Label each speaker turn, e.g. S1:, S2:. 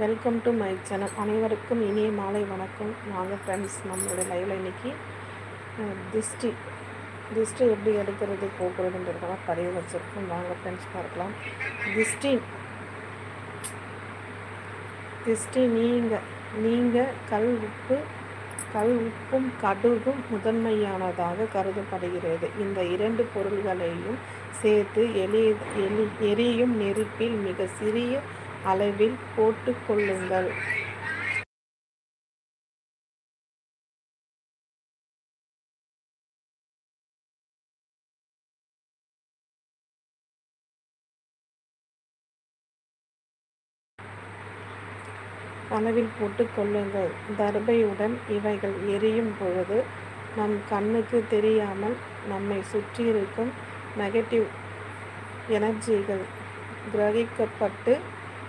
S1: Welcome to my channel. அனைவருக்கும் இனிய மாலை வணக்கம். வாங்க ஃப்ரெண்ட்ஸ், நம்மளுடைய லைவில் இன்றைக்கி திஷ்டி திஷ்டி எப்படி எடுக்கிறது போக்குறதுன்றதுக்காக பதிவு வச்சுருக்கோம். வாங்க ஃப்ரெண்ட்ஸ் பார்க்கலாம். திஷ்டி நீங்கள் கல் உப்பும் கடுகும் முதன்மையானதாக கருதப்படுகிறது. இந்த இரண்டு பொருள்களையும் சேர்த்து எரியும் நெருப்பில் மிக சிறிய அளவில் போட்டு கொள்ளுங்கள். அளவில் போட்டு கொள்ளுங்கள். தர்பையுடன் இவைகள் எரியும் பொழுது நம் கண்ணுக்கு தெரியாமல் நம்மை சுற்றியிருக்கும் நெகட்டிவ் எனர்ஜிகள் கிரகிக்கப்பட்டு